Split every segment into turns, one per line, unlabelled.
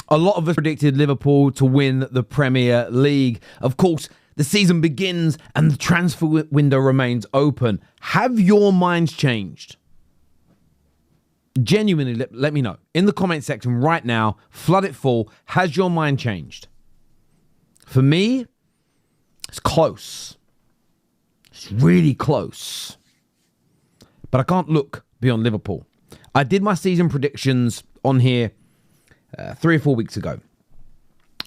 A lot of us predicted Liverpool to win the Premier League. Of course, the season begins and the transfer window remains open. Have your minds changed? Genuinely, let me know. In the comment section right now, flood it full. Has your mind changed? For me, it's close. It's really close. But I can't look beyond Liverpool. I did my season predictions on here 3 or 4 weeks ago.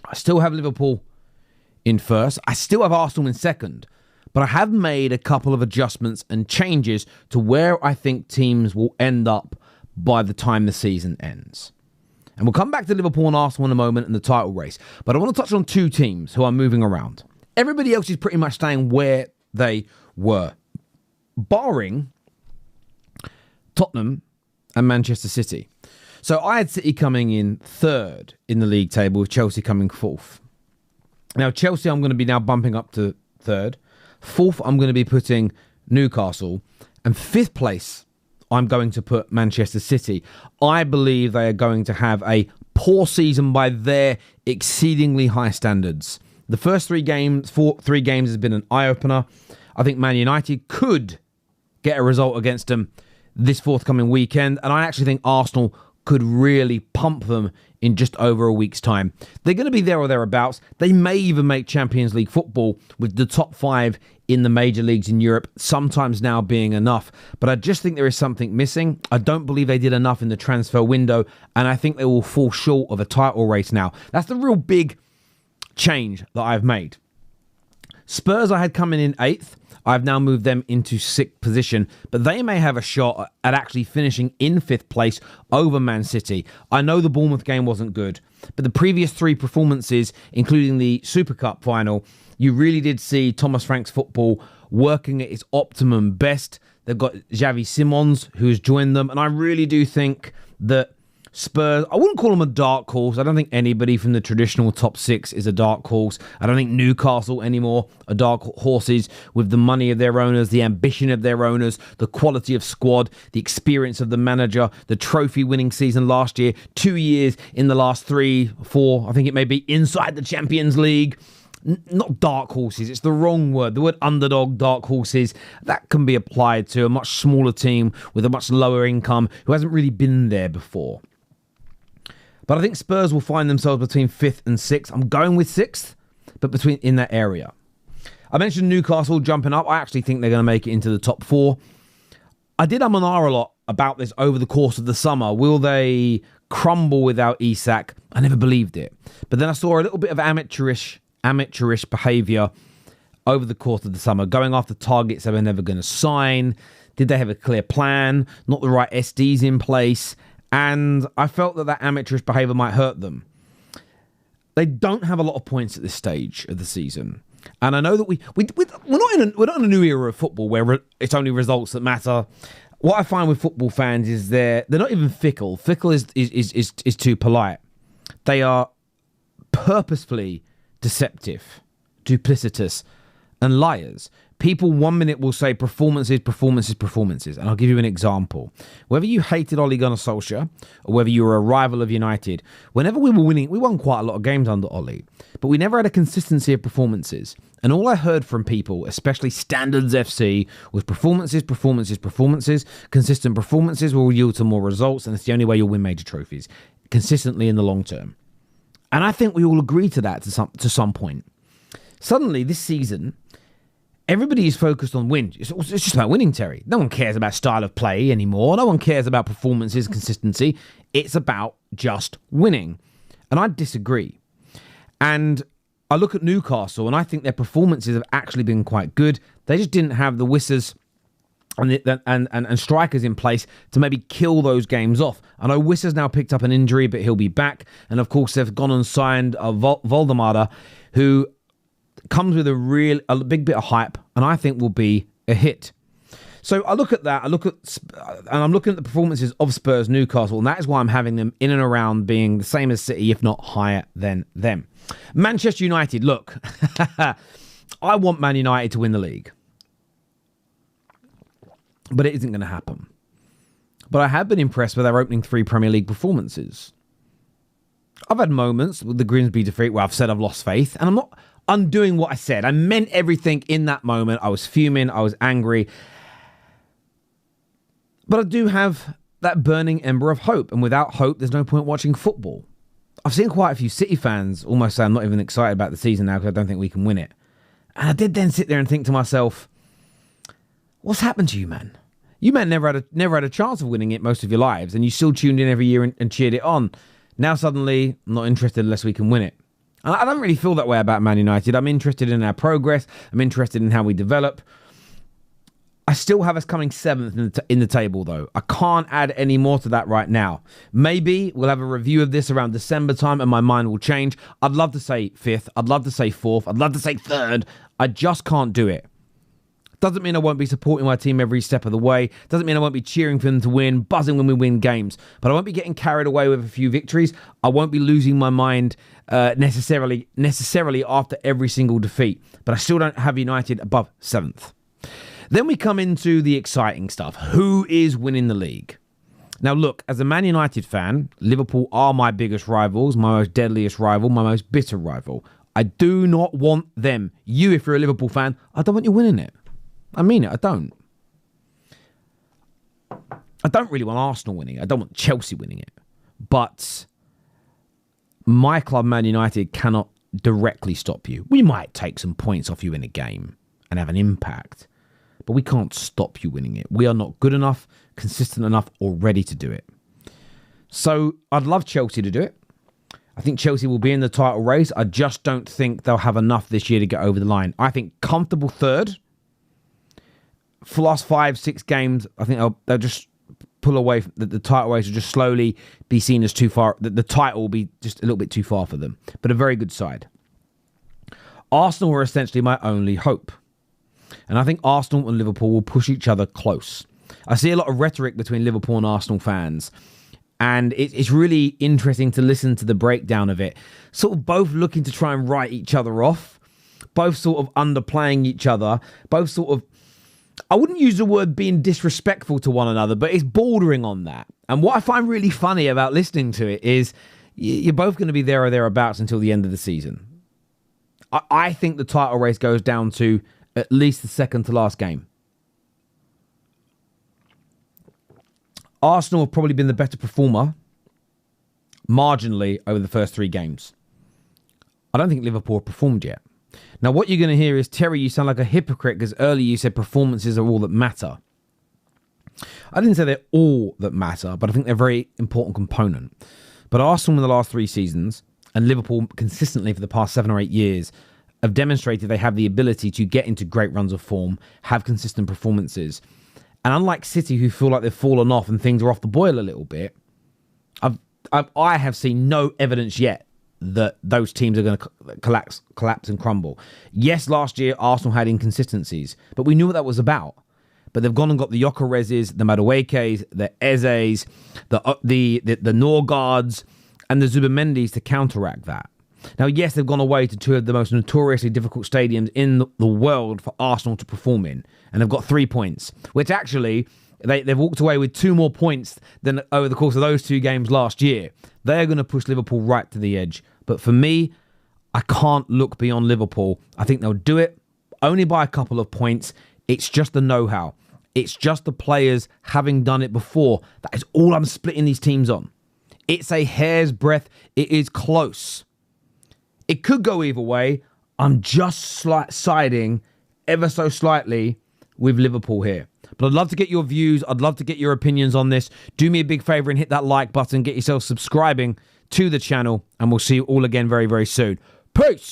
I still have Liverpool in first. I still have Arsenal in second. But I have made a couple of adjustments and changes to where I think teams will end up by the time the season ends. And we'll come back to Liverpool and Arsenal in a moment in the title race. But I want to touch on 2 teams who are moving around. Everybody else is pretty much staying where they were, barring Tottenham and Manchester City. So I had City coming in third in the league table, with Chelsea coming fourth. Now, Chelsea I'm going to be now bumping up to third. Fourth, I'm going to be putting Newcastle. And fifth place, I'm going to put Manchester City. I believe they are going to have a poor season by their exceedingly high standards. The first 3 games has been an eye-opener. I think Man United could get a result against them this forthcoming weekend. And I actually think Arsenal could really pump them in just over a week's time. They're going to be there or thereabouts. They may even make Champions League football, with the top 5 in the major leagues in Europe sometimes now being enough. But I just think there is something missing. I don't believe they did enough in the transfer window, and I think they will fall short of a title race now. That's the real big change that I've made. Spurs I had coming in 8th. I've now moved them into 6th position, but they may have a shot at actually finishing in 5th place over Man City. I know the Bournemouth game wasn't good, but the previous 3 performances, including the Super Cup final, you really did see Thomas Frank's football working at its optimum best. They've got Xavi Simons, who's joined them, and I really do think that Spurs, I wouldn't call them a dark horse. I don't think anybody from the traditional top 6 is a dark horse. I don't think Newcastle anymore are dark horses, with the money of their owners, the ambition of their owners, the quality of squad, the experience of the manager, the trophy-winning season last year, 2 years in the last 3, 4, I think it may be, inside the Champions League. Not dark horses, it's the wrong word. The word underdog, dark horses, that can be applied to a much smaller team with a much lower income who hasn't really been there before. But I think Spurs will find themselves between 5th and 6th. I'm going with 6th, but between in that area. I mentioned Newcastle jumping up. I actually think they're going to make it into the top 4. I did a lot about this over the course of the summer. Will they crumble without Isak? I never believed it. But then I saw a little bit of amateurish behaviour over the course of the summer, going after targets they were never going to sign. Did they have a clear plan? Not the right SDs in place. And I felt that amateurish behaviour might hurt them. They don't have a lot of points at this stage of the season. And I know that we're not in a new era of football where it's only results that matter. What I find with football fans is they're not even fickle. Fickle is too polite. They are purposefully deceptive, duplicitous, and liars. People 1 minute will say performances. And I'll give you an example. Whether you hated Ole Gunnar Solskjaer or whether you were a rival of United, whenever we were winning, we won quite a lot of games under Ole, but we never had a consistency of performances. And all I heard from people, especially Standards FC, was performances. Consistent performances will yield to more results, and it's the only way you'll win major trophies consistently in the long term. And I think we all agree to that to some point. Suddenly, this season, everybody is focused on win. It's just about winning, Terry. No one cares about style of play anymore. No one cares about performances, consistency. It's about just winning. And I disagree. And I look at Newcastle, and I think their performances have actually been quite good. They just didn't have the whisters and strikers in place to maybe kill those games off. I know Wisser's now picked up an injury, but he'll be back. And of course, they've gone and signed Voldemada, who comes with a big bit of hype, and I think will be a hit. So I look at that, and I'm looking at the performances of Spurs, Newcastle, and that is why I'm having them in and around being the same as City, if not higher than them. Manchester United, look, I want Man United to win the league, but it isn't going to happen. But I have been impressed with their opening 3 Premier League performances. I've had moments with the Grimsby defeat where I've said I've lost faith, and I'm not undoing what I said. I meant everything in that moment. I was fuming. I was angry. But I do have that burning ember of hope, and without hope, there's no point watching football. I've seen quite a few City fans almost say I'm not even excited about the season now because I don't think we can win it. And I did then sit there and think to myself, what's happened to you, man? You man never had a chance of winning it most of your lives, and you still tuned in every year and cheered it on. Now suddenly, I'm not interested unless we can win it. And I don't really feel that way about Man United. I'm interested in our progress. I'm interested in how we develop. I still have us coming 7th in the table, though. I can't add any more to that right now. Maybe we'll have a review of this around December time and my mind will change. I'd love to say 5th. I'd love to say 4th. I'd love to say 3rd. I just can't do it. Doesn't mean I won't be supporting my team every step of the way. Doesn't mean I won't be cheering for them to win, buzzing when we win games. But I won't be getting carried away with a few victories. I won't be losing my mind necessarily after every single defeat. But I still don't have United above 7th. Then we come into the exciting stuff. Who is winning the league? Now, look, as a Man United fan, Liverpool are my biggest rivals, my most deadliest rival, my most bitter rival. I do not want them. You, if you're a Liverpool fan, I don't want you winning it. I mean it, I don't. I don't really want Arsenal winning it. I don't want Chelsea winning it. But my club, Man United, cannot directly stop you. We might take some points off you in a game and have an impact. But we can't stop you winning it. We are not good enough, consistent enough, or ready to do it. So I'd love Chelsea to do it. I think Chelsea will be in the title race. I just don't think they'll have enough this year to get over the line. I think comfortable 3rd. For the last 5-6 games, I think they'll just pull away. The title race will just slowly be seen as too far. The title will be just a little bit too far for them. But a very good side. Arsenal are essentially my only hope. And I think Arsenal and Liverpool will push each other close. I see a lot of rhetoric between Liverpool and Arsenal fans. And it's really interesting to listen to the breakdown of it. Sort of both looking to try and write each other off. Both sort of underplaying each other. Both sort of, I wouldn't use the word being disrespectful to one another, but it's bordering on that. And what I find really funny about listening to it is you're both going to be there or thereabouts until the end of the season. I think the title race goes down to at least the second to last game. Arsenal have probably been the better performer marginally over the first 3 games. I don't think Liverpool have performed yet. Now, what you're going to hear is, Terry, you sound like a hypocrite because earlier you said performances are all that matter. I didn't say they're all that matter, but I think they're a very important component. But Arsenal in the last 3 seasons, and Liverpool consistently for the past 7 or 8 years, have demonstrated they have the ability to get into great runs of form, have consistent performances. And unlike City, who feel like they've fallen off and things are off the boil a little bit, I have seen no evidence yet that those teams are going to collapse and crumble. Yes, last year Arsenal had inconsistencies, but we knew what that was about. But they've gone and got the Gyökereses, the Maduekes, the Ezes, the Norgards, and the Zubimendis to counteract that. Now, yes, they've gone away to 2 of the most notoriously difficult stadiums in the world for Arsenal to perform in, and they've got 3 points, which actually they've walked away with 2 more points than over the course of those 2 games last year. They're going to push Liverpool right to the edge. But for me, I can't look beyond Liverpool. I think they'll do it only by a couple of points. It's just the know-how. It's just the players having done it before. That is all I'm splitting these teams on. It's a hair's breadth. It is close. It could go either way. I'm just siding ever so slightly with Liverpool here. But I'd love to get your views. I'd love to get your opinions on this. Do me a big favor and hit that like button. Get yourself subscribing to the channel. And we'll see you all again very, very soon. Peace.